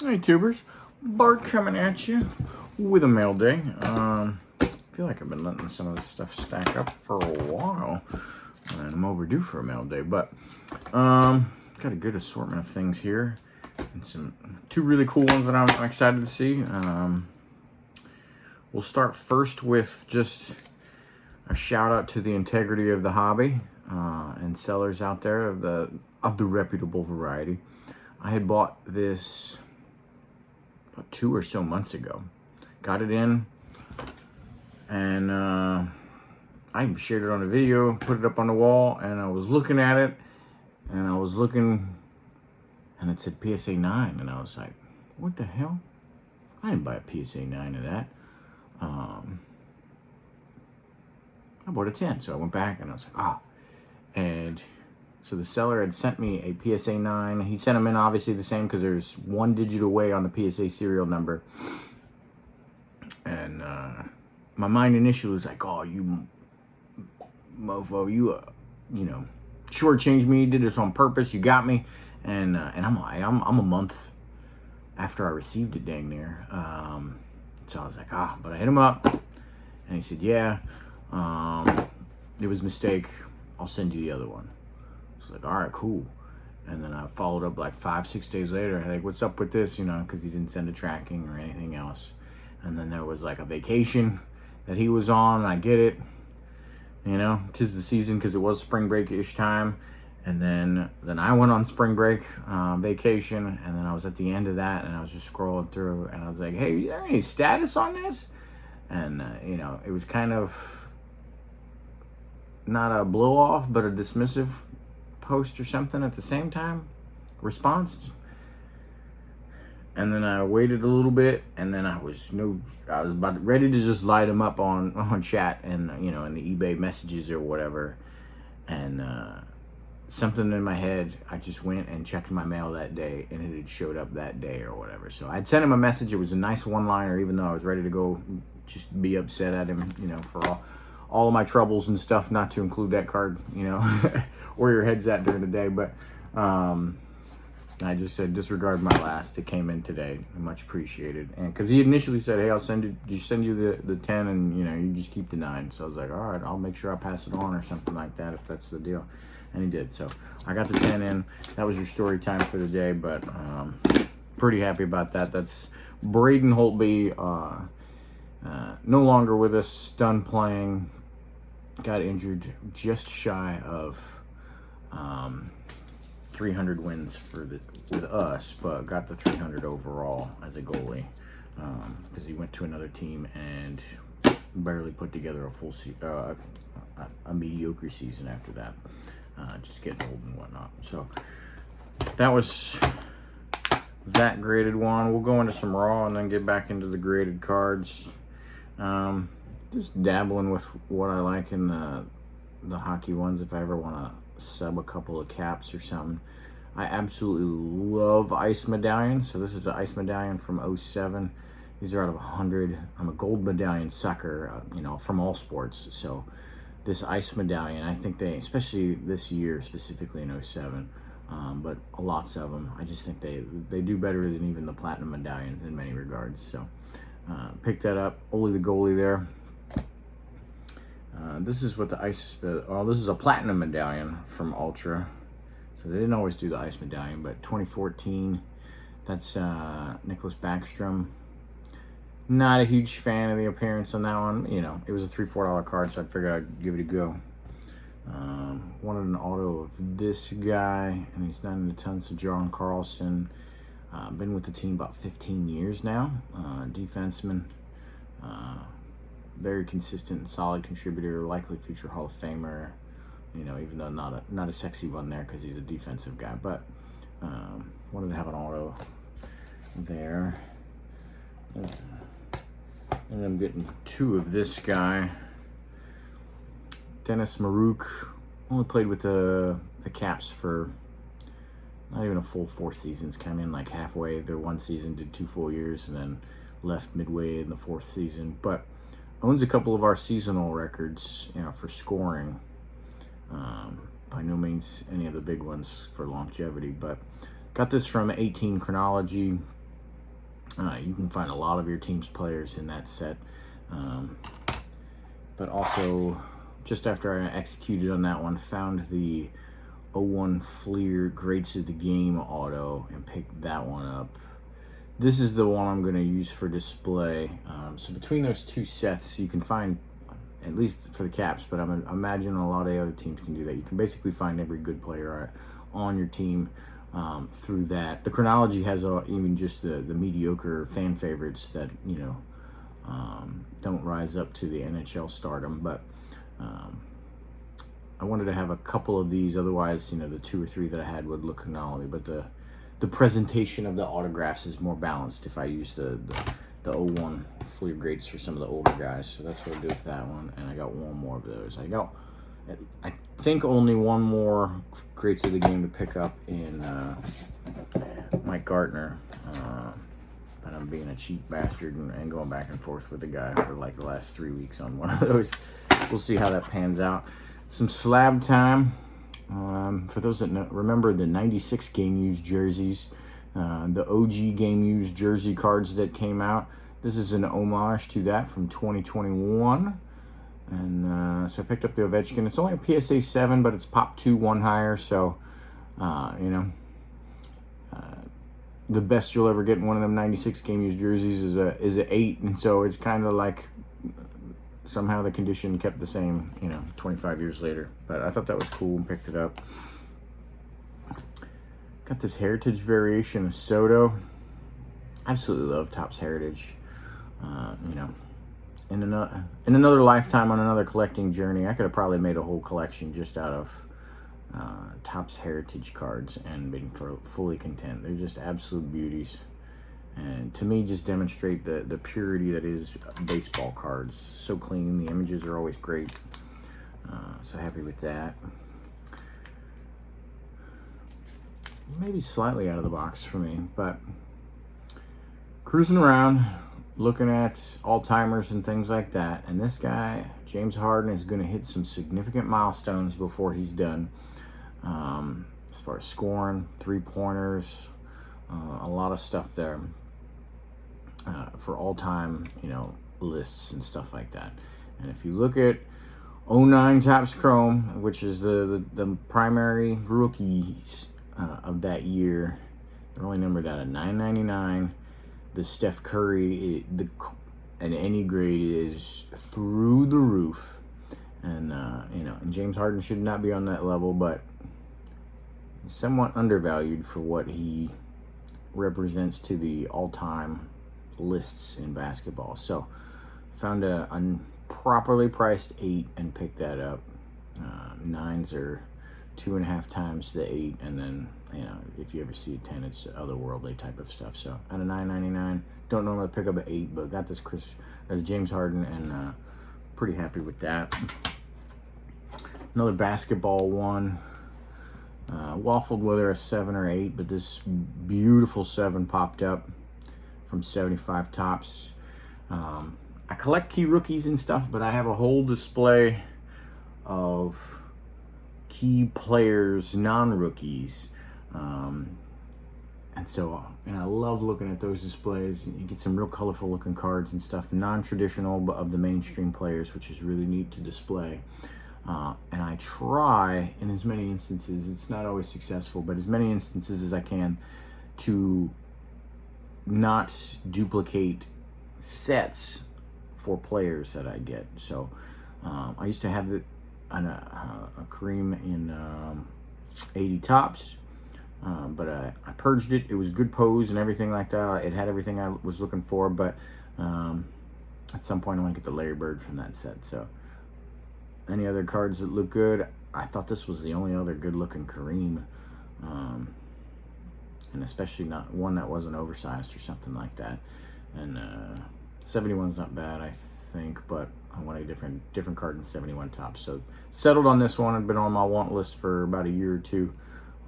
Hey tubers, Bart coming at you with a mail day. I feel like I've been letting some of this stuff stack up for a while, and I'm overdue for a mail day. But got a good assortment of things here, and two really cool ones that I'm excited to see. We'll start first with just a shout out to the integrity of the hobby and sellers out there of the reputable variety. I had bought this about 2 or so months ago. Got it in, and I shared it on a video, put it up on the wall, and I was looking at it, and it said PSA 9, and I was like, what the hell? I didn't buy a PSA 9 of that. I bought a 10, so I went back, and I was like, and so the seller had sent me a PSA 9. He sent them in obviously the same because there's one digit away on the PSA serial number. And my mind initially was like, oh, you mofo, you shortchanged me, did this on purpose, you got me. And I'm a month after I received it, dang near. So I was like, but I hit him up, and he said, yeah, it was a mistake. I'll send you the other one. Like, all right, cool. And then I followed up like 5-6 days later, like, what's up with this, because he didn't send a tracking or anything else. And then there was like a vacation that he was on, and I get it, 'tis the season because it was spring break-ish time. And then I went on spring break vacation, and then I was at the end of that, and I was just scrolling through, and I was like, hey, is there any status on this? And it was kind of not a blow off, but a dismissive post or something at the same time, response. And then I waited a little bit, and then I was about ready to just light him up on chat and in the eBay messages or whatever. And something in my head, I just went and checked my mail that day, and it had showed up that day or whatever. So I'd sent him a message. It was a nice one-liner, even though I was ready to go just be upset at him, for all of my troubles and stuff, not to include that card, where your head's at during the day. But I just said, disregard my last. It came in today. Much appreciated. And because he initially said, hey, I'll send you the 10, and you just keep the 9. So I was like, all right, I'll make sure I pass it on or something like that if that's the deal. And he did. So I got the 10 in. That was your story time for the day. But pretty happy about that. That's Braden Holtby, no longer with us, done playing. Got injured just shy of 300 wins with us, but got the 300 overall as a goalie because he went to another team and barely put together a mediocre season after that, just getting old and whatnot. So that was that graded one. We'll go into some raw and then get back into the graded cards. Just dabbling with what I like in the hockey ones. If I ever want to sub a couple of caps or something, I absolutely love ice medallions. So this is an ice medallion from 07. These are out of 100. I'm a gold medallion sucker, from all sports. So this ice medallion, I think they, especially this year, specifically in 07, but lots of them, I just think they do better than even the platinum medallions in many regards. So picked that up. Only the goalie there. This is what the ice. This is a platinum medallion from Ultra. So they didn't always do the ice medallion, but 2014. That's Nicholas Backstrom. Not a huge fan of the appearance on that one. It was a $3-4 card, so I figured I'd give it a go. Wanted an auto of this guy, and he's not in a ton. So John Carlson. Been with the team about 15 years now. Defenseman. Very consistent and solid contributor, likely future Hall of Famer, even though not a sexy one there because he's a defensive guy. But wanted to have an auto there. And I'm getting 2 of this guy. Dennis Maruk. Only played with the Caps for not even a full 4 seasons. Came in like halfway their one season, did 2 full years, and then left midway in the 4th season. But owns a couple of our seasonal records, for scoring. By no means any of the big ones for longevity, but got this from 18 Chronology. You can find a lot of your team's players in that set. But also, just after I executed on that one, found the 01 Fleer Greats of the Game auto and picked that one up. This is the one I'm going to use for display. So between those two sets, you can find, at least for the Caps, but I'm imagining a lot of the other teams can do that. You can basically find every good player on your team through that. The chronology has even just the mediocre fan favorites that, you know, don't rise up to the NHL stardom, but I wanted to have a couple of these. Otherwise, you know, the 2 or 3 that I had would look phenomenal. But the presentation of the autographs is more balanced if I use the 01 Fleer Greats for some of the older guys. So that's what I do with that one. And I got one more of those. I think only one more Greats of the Game to pick up in Mike Gartner. But I'm being a cheap bastard and going back and forth with the guy for like the last 3 weeks on one of those. We'll see how that pans out. Some slab time. For those that remember the 96 game used jerseys, the OG game used jersey cards that came out. This is an homage to that from 2021. And so I picked up the Ovechkin. It's only a PSA 7, but it's pop 2, 1 higher. So, you know, the best you'll ever get in one of them 96 game used jerseys is a 8. And so it's kind of like somehow the condition kept the same, you know, 25 years later. But I thought that was cool and picked it up. Got this Heritage variation of Soto. Absolutely love Topps Heritage. You know, in another lifetime on another collecting journey, I could have probably made a whole collection just out of Topps Heritage cards and been fully content. They're just absolute beauties. And to me, just demonstrate the purity that is baseball cards. So clean. The images are always great. So happy with that. Maybe slightly out of the box for me, but cruising around, looking at all-timers and things like that. And this guy, James Harden, is going to hit some significant milestones before he's done. As far as scoring, three-pointers, a lot of stuff there. For all-time, you know, lists and stuff like that. And if you look at 09 Topps Chrome, which is the primary rookies of that year, they're only numbered out of 999. The Steph Curry, and any grade is through the roof. And, you know, and James Harden should not be on that level, but somewhat undervalued for what he represents to the all-time lists in basketball. So found a properly priced 8 and picked that up. 9s are 2.5 times the 8, and then, you know, if you ever see a 10, it's otherworldly type of stuff. So out of $9.99, don't normally pick up an 8, but got this James Harden, and pretty happy with that. Another basketball one. Waffled whether a 7 or 8, but this beautiful 7 popped up from 75 Topps. I collect key rookies and stuff, but I have a whole display of key players, non-rookies. And so, and I love looking at those displays. You get some real colorful looking cards and stuff, non-traditional, but of the mainstream players, which is really neat to display. And I try, in as many instances, it's not always successful, but as many instances as I can, to not duplicate sets for players that I get. So I used to have a Kareem in 80 Topps, but I purged it. It was good pose and everything like that. It had everything I was looking for, but at some point I want to get the Larry Bird from that set. So any other cards that look good, I thought this was the only other good looking Kareem, and especially not one that wasn't oversized or something like that. And 71's not bad, I think, but I want a different card than 71 Topps. So settled on this one. I'd been on my want list for about a year or two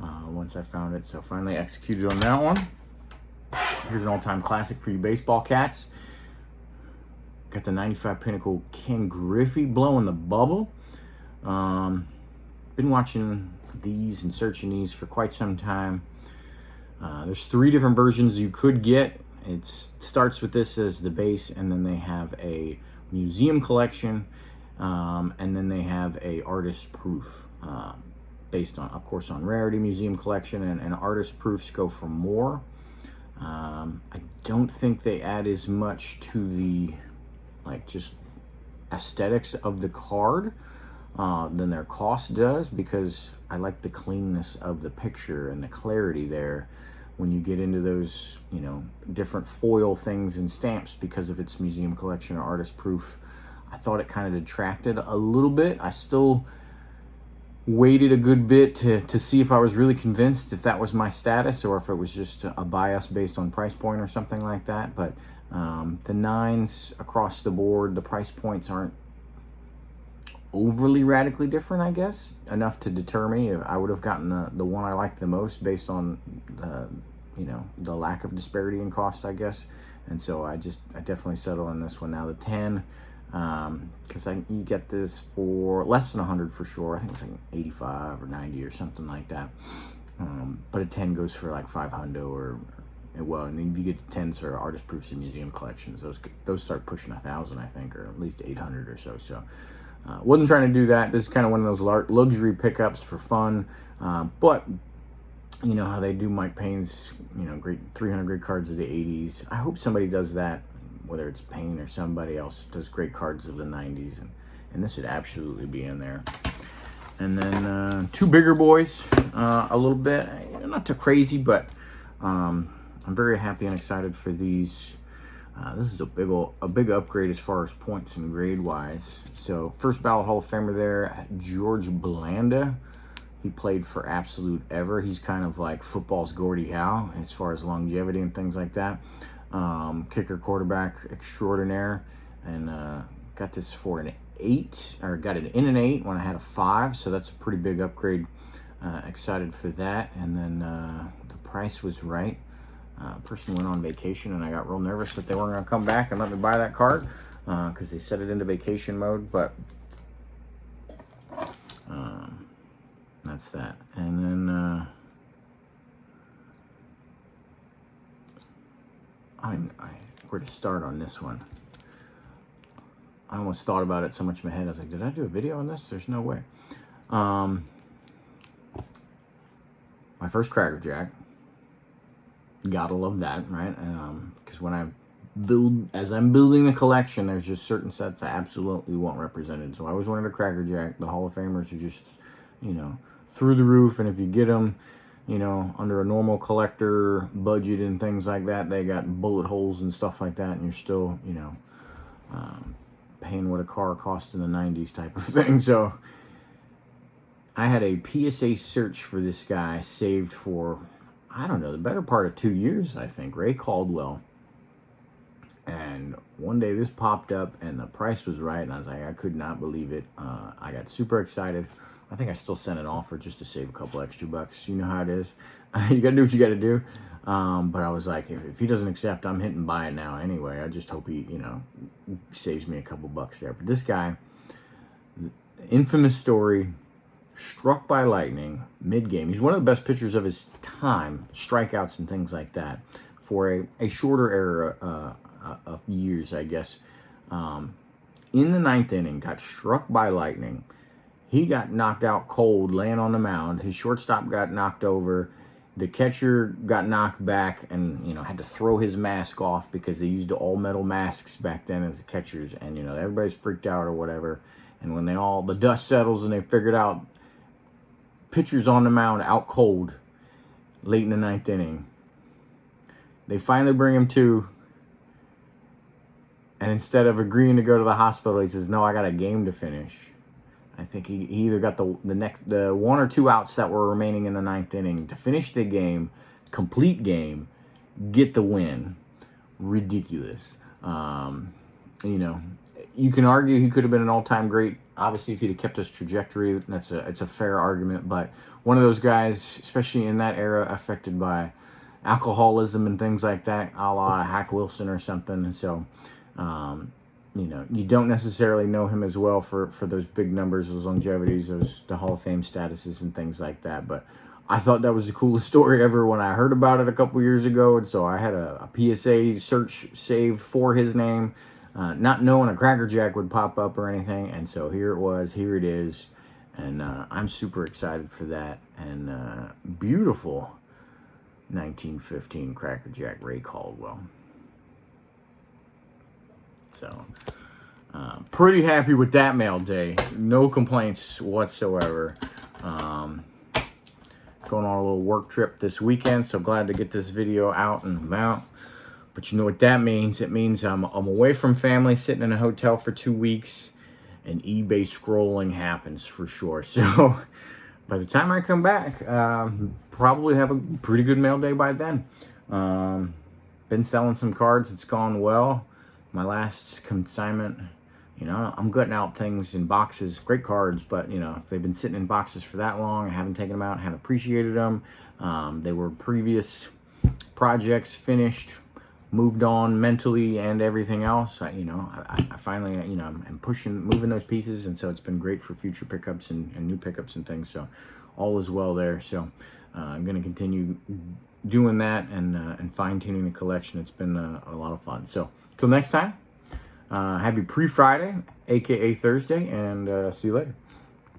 once I found it. So finally executed on that one. Here's an all-time classic for you baseball cats. Got the 95 Pinnacle Ken Griffey blowing the bubble. Been watching these and searching these for quite some time. There's 3 different versions you could get. It starts with this as the base, and then they have a museum collection, and then they have a artist proof, based on, of course, on rarity, museum collection, and artist proofs go for more. I don't think they add as much to the, like, just aesthetics of the card than their cost does, because I like the cleanness of the picture and the clarity there when you get into those, you know, different foil things and stamps because of its museum collection or artist proof. I thought it kind of detracted a little bit. I still waited a good bit to see if I was really convinced if that was my status or if it was just a bias based on price point or something like that. But the 9s across the board, the price points aren't overly radically different, I guess, enough to deter me. I would have gotten the one I liked the most based on you know, the lack of disparity in cost, I guess. And so I definitely settled on this one. Now the 10, because you get this for less than 100 for sure. I think it's like 85 or 90 or something like that. But a 10 goes for like 500 or well, and then if you get the 10s or artist proofs and museum collections, those start pushing 1,000, I think, or at least 800 or so. So wasn't trying to do that. This is kind of one of those luxury pickups for fun. But you know how they do Mike Payne's, you know, great 300 grid cards of the 80s. I hope somebody does that, whether it's Payne or somebody else does great cards of the 90s, and this should absolutely be in there. And then 2 bigger boys, a little bit, not too crazy, but I'm very happy and excited for these. This is a big upgrade as far as points and grade wise. So first ballot Hall of Famer there, George Blanda. He played for absolute ever. He's kind of like football's Gordie Howe as far as longevity and things like that. Kicker, quarterback extraordinaire, and got this for an 8, or got it in an 8 when I had a 5, so that's a pretty big upgrade. Excited for that. And then the price was right. Person went on vacation, and I got real nervous that they weren't going to come back and let me buy that card because they set it into vacation mode. But that's that. And then where to start on this one? I almost thought about it so much in my head. I was like, did I do a video on this? There's no way. My first Cracker Jack. Gotta love that, right? Because when as I'm building the collection, there's just certain sets I absolutely want represented. So I always wanted a Cracker Jack. The Hall of Famers are just, you know, through the roof. And if you get them, you know, under a normal collector budget and things like that, they got bullet holes and stuff like that, and you're still, you know, paying what a car cost in the 90s type of thing. So I had a PSA search for this guy saved for, I don't know, the better part of 2 years, I think. Ray Caldwell. And one day this popped up and the price was right, and I was like, I could not believe it. I got super excited. I think I still sent an offer just to save a couple extra bucks. You know how it is. You gotta do what you gotta do. But I was like, if he doesn't accept, I'm hitting buy it now anyway. I just hope he, you know, saves me a couple bucks there. But this guy, infamous story, struck by lightning mid-game. He's one of the best pitchers of his time, strikeouts and things like that, for a shorter era of years, I guess. In the 9th inning, got struck by lightning. He got knocked out cold, laying on the mound. His shortstop got knocked over. The catcher got knocked back and, you know, had to throw his mask off because they used all metal masks back then as the catchers. And, you know, everybody's freaked out or whatever. And when the dust settles and they figured out pitcher's on the mound out cold late in the 9th inning, they finally bring him to. And instead of agreeing to go to the hospital, he says, no, I got a game to finish. I think he either got the 1 or 2 outs that were remaining in the 9th inning to finish the game, complete game, get the win. Ridiculous. You know, you can argue he could have been an all-time great. Obviously, if he'd have kept his trajectory, it's a fair argument. But one of those guys, especially in that era, affected by alcoholism and things like that, a la Hack Wilson or something. And so, you know, you don't necessarily know him as well for those big numbers, those longevities, the Hall of Fame statuses and things like that. But I thought that was the coolest story ever when I heard about it a couple years ago. And so I had a PSA search saved for his name, not knowing a Cracker Jack would pop up or anything. And so here it was, here it is. And I'm super excited for that. And beautiful 1915 Cracker Jack Ray Caldwell. So pretty happy with that mail day. No complaints whatsoever. Going on a little work trip this weekend, so glad to get this video out and about. But you know what that means? It means I'm away from family, sitting in a hotel for 2 weeks, and eBay scrolling happens for sure. So by the time I come back, probably have a pretty good mail day by then. Been selling some cards. It's gone well. My last consignment, you know, I'm gutting out things in boxes, great cards, but, you know, if they've been sitting in boxes for that long, I haven't taken them out, haven't appreciated them. They were previous projects, finished, moved on mentally and everything else. I finally, you know, I'm moving those pieces, and so it's been great for future pickups and new pickups and things. So all is well there. So I'm going to continue doing that and fine-tuning the collection. It's been a lot of fun. So till next time. Happy pre-Friday, aka Thursday, and see you later.